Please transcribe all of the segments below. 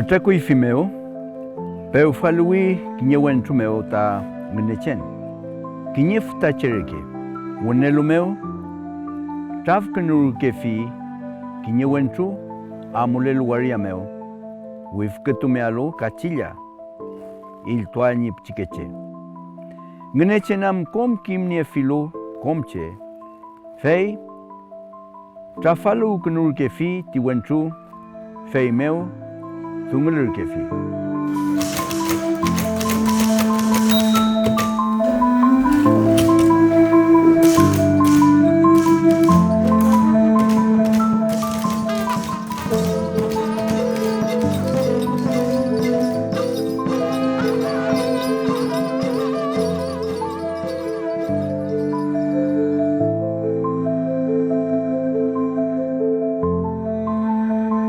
Matakui fimeo, peu falui kinyewen tumeo ta ngnechen. Kinyef ta chereke, wenelumeo, taf kenuru kefi, kinyewen tu, amulelu wariameo, wifketumealo kachilla, il toalni pchikeche. Ngechenam kom kimnie filo, komche, fei, trafalu kenuru kefi, tiwentu, fei meu, Thungalur kefi.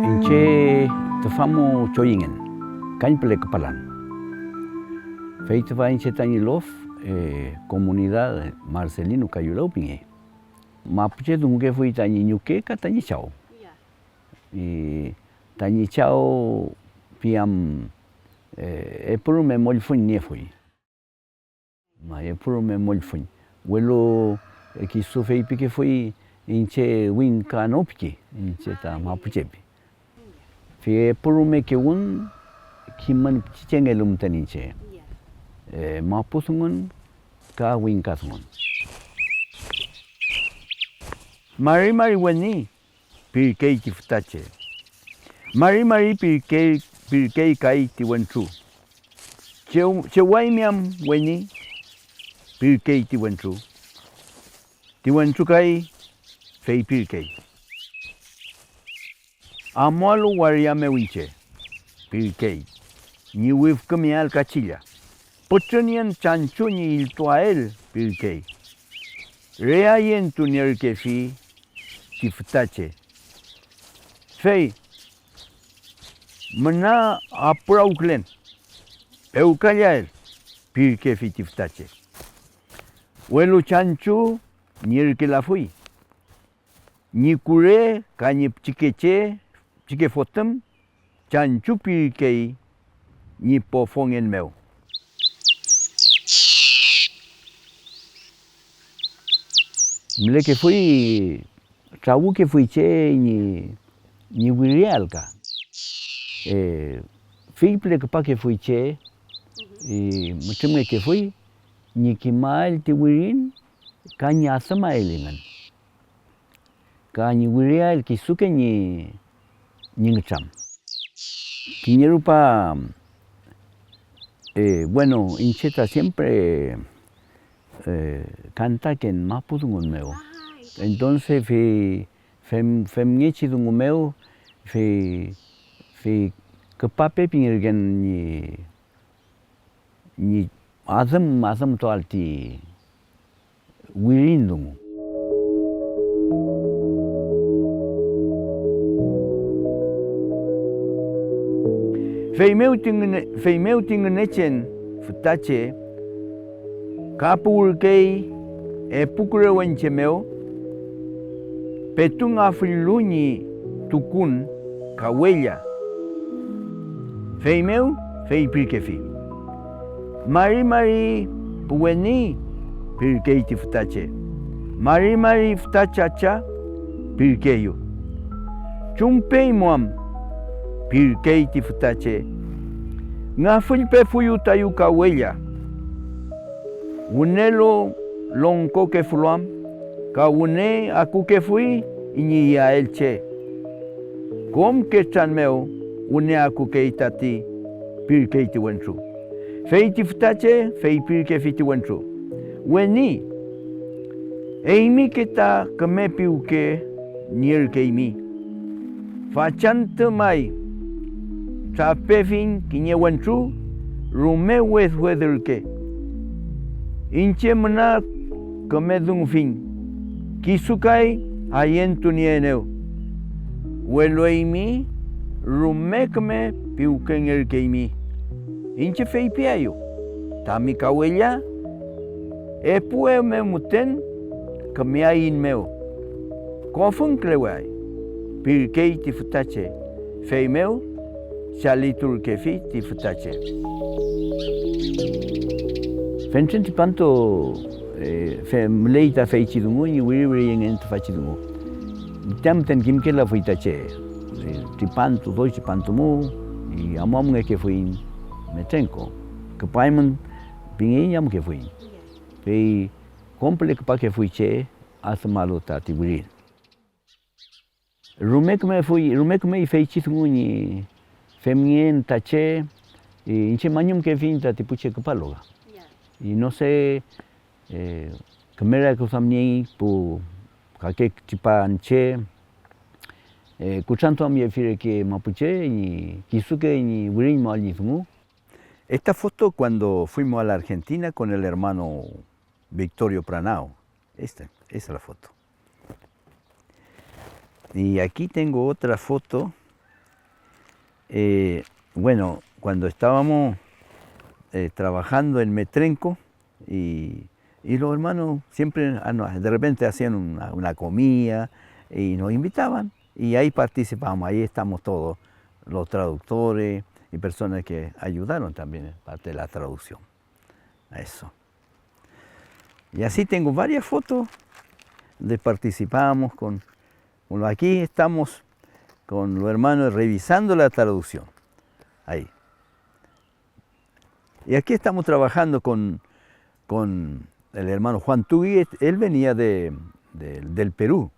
Inche Tefamo choyingen, kain pele kepalan. Feita inche tanilof, comunidad Marcelino Cayulau pinge. Mapuche dungue fui tani ñuque ka tani chao. Y tani chao piam puro me molfun nie fui. Ma puro me molfun. Welo ki sufei pique fui inche win canopki, inche ta mapuche. Fie purume ke un kiman chengelum taninche. Mapusungun ka win kasungun. Mari weni pirkei tiftache. Mari pirkei kai tiwentru. Chewaimiam weni pirkei tiwentru. Tiwentru kai fei pirkei. Amualu wariame winche, pirkei, ni wifkamial kachilla. Pochonian chanchuni il toael, pirkei. Reayen tu nierkefi, tiftache. Fei, mena aprauklen, eukayael, pirkefi tiftache. Welu chanchu, nierke fui. Ni kure, kanyip chikeche, Chike fotem, chanchu pirkei, ni pofong en meu. Mle que fui, trabu que fui che ni wirial ka. Fiple que pa que fui che, y mucheme que fui, ni kimal te wirin, ka ni asama elingan. Ka ni wirial ki suke ni Ningcham. Quiñerupa, bueno, Incheta siempre canta que en Mapudungun meu. Entonces, femniechi dungun meu, que pape pinirgen ni azam to alti wirindungu. Feimeu tingun echen futache kapurkei pukure wenche meu petung afriluni tukun kawella feimeu fei pirkefi mari puweni pirkei ti futache mari futachacha pirkeyu chumpei moam pirkei ti futache nga fulpe fuyu tayu kawella unelo lonko ke fuluam ka une aku ke fui ini ya elche kom ke chanmeo une aku ke itati pirkei ti wentru fei ti futache fei pirke fiti wentru weni eimi kita kame piuke nier keimi fachant mai Chapefin kinyewentru rume wetherke. Inche mena kamedung fin. Kisukai ayentu nieneu. Weloimi rume kame piuken erkeimi. Inche feipiayo. Tami kawella. Epue me muten kamiain meu. Kofun klewai. Pirkei tifutache. Feimeu chalitur kefi ti futache. Fenchenti panto mleita feichidungu ni wiri en fachidungu. Tamten kimkela fuitache. Tipanto doichi pantumu y amam que fui metrenko. Que paiman pingiam que fui. Pe complex pa que fui che asmalo tati wiri. Rumek me feichidungu ni femien tache y inche mañum que finta tipuche kapaloga. Y no sé kamera ko samni pu kake chipanche kuchanto amie fire que mapuche y kisuke ni wirin malnismu. Esta foto cuando fuimos a la Argentina con el hermano Victorio Pranao. Esa es la foto. Y aquí tengo otra foto. Bueno, cuando estábamos trabajando en Metrenco y los hermanos siempre de repente hacían una comida y nos invitaban y ahí participamos, ahí estamos todos, los traductores y personas que ayudaron también en parte de la traducción. Eso. Y así tengo varias fotos de participamos con aquí estamos con los hermanos revisando la traducción. Ahí. Y aquí estamos trabajando con el hermano Juan Tugui. Él venía del Perú.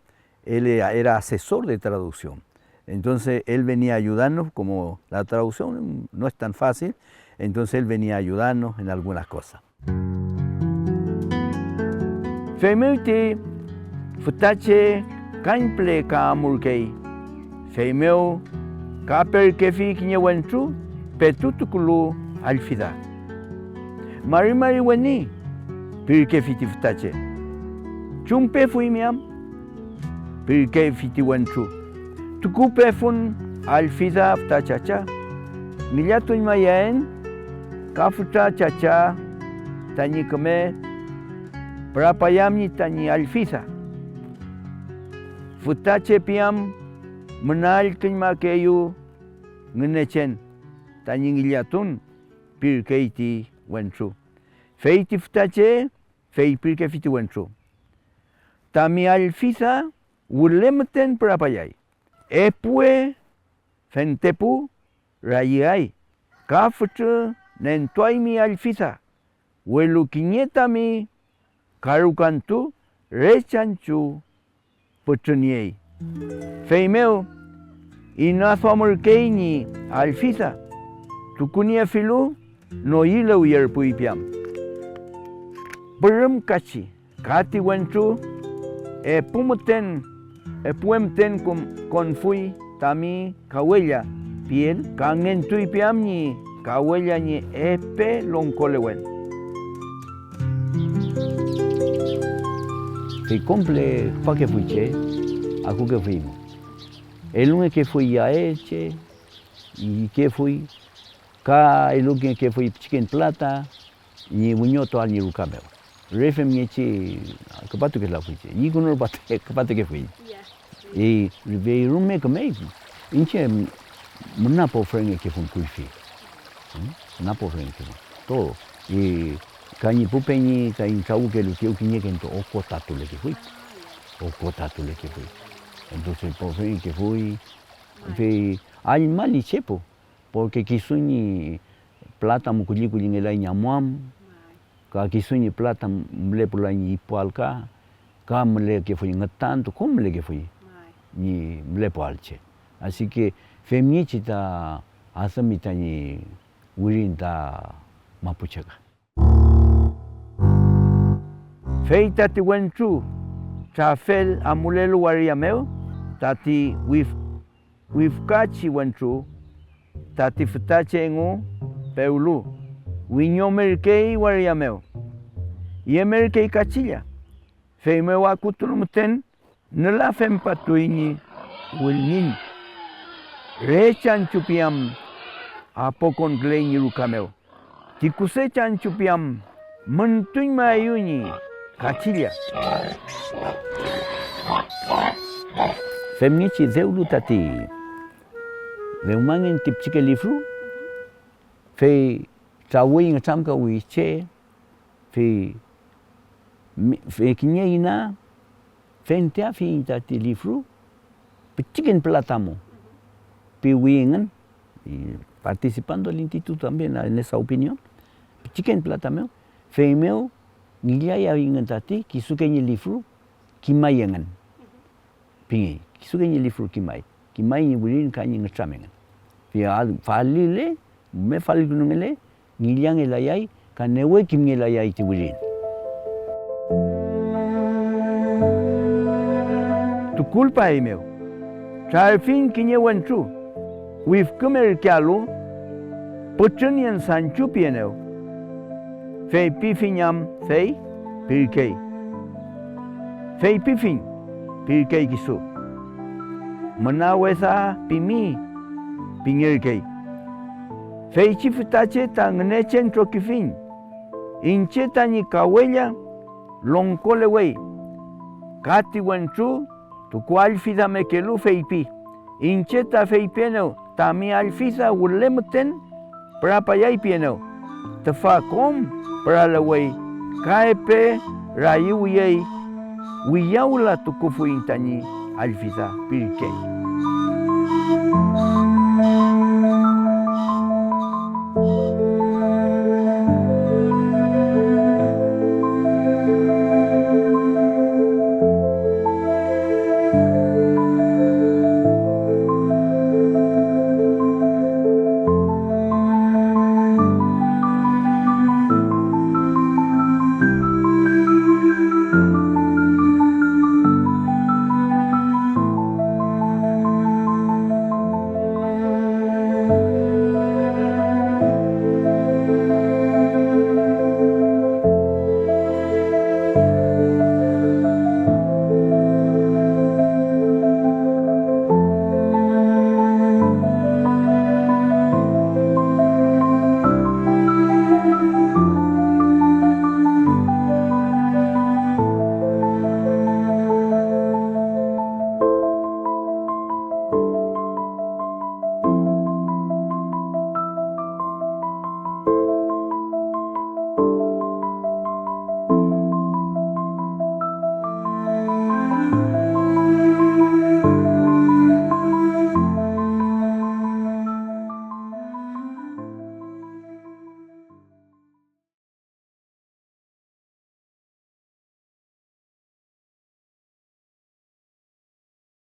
Él era asesor de traducción. Entonces él venía a ayudarnos, como la traducción no es tan fácil, entonces él venía a ayudarnos en algunas cosas. Femeuti futache kaimple ka amurkei. Femeu ka perkefi kinyewentu petutukulu alfida. Mari weni pirkefi tiftache. Chumpe fuimiam pirkefi tiwentu. Tukupe fun alfida ftachacha. Milatu imayen kafuta chacha tani kame prapayamni tani alfida. Futache piam menal kinma keyu ngenechen tani ngiliatun pirkeiti wentu. Feiti ftache fei pirkefiti wentu. Tami alfida ulemten prapayai. Epue fentepu rayai. Kafutu nentuai mi alfida. Welu kinyetami karukantu rechanchu puchuniei. Feimeu inathomurkei ni alfida. Tukunia filu no ila uyerpuipiam. Berum kachi kati wentu puemten con fui tami kawella piel kangentuipiam ni kawella ni epe lonkolewen. Que cumple pa que fuiche, aku que fuimos. El lunes que fui a eche y que fui ka el lunes que fui chicken plata ni buñoto al ni rucamel. Refem niechi kapato que la fuiche. Y con el kapato que fui. Y ve rume que me inche munapo frenge que fue kuifi. Munapo frenge todo. Y Kani pupenyi kain kau que lucio kiñe que ento okotatu le que fui. Entonces por fin que fui hay mal y chepo porque kisuni plata mukuliku lingela nyamuam ka kisuni plata mle pula ni ipalka ka mle que fui ngatanto como le que fui ni mle palche. Así que femnichita asamita ni wirinta mapuchega. Feita ti wentu tafel amulelu wariameu tati wifkachi wentu tati futache engu peulu winyomerkei wariameu yemerkei kachilla feimeu akuturumten nela fempatuini wilnin rechan chupiam apokon gleini rukameu tikusechan chupiam mentuin mayuni Kachilla. Femnichi zeulu tati de umangen tip chike lifru fe tawing chamka wiche fe kinye ina fentea fi intati lifru chicken platamo piwingen y participando el instituto también en esa opinión chicken platamo femeo ngilaya ingentati kisukenye lifru kimayengan pingi kisukenye lifru kimai ni bulin kanyi ngchamengan pia falile me falgunungele ngilyang elayai kanewe kimngelayai ti bulin tu culpa emeo Trafin kinye wanchu wif kumer kyalo pochunian sanchu pieneo fei pifinyam fei pirkei fei pifin pirkei kisu manawesa pimi pingerkei fei chifutache tangne centro kifin inche tani kawella lonkolewei kati wanchu tu cual fida me kelu feipi incheta feipieno tami alfisa ulemten para payai pieno tefa kom para la wei kaepe rayu yei wiyaula tu kufu intani alfisa pirkei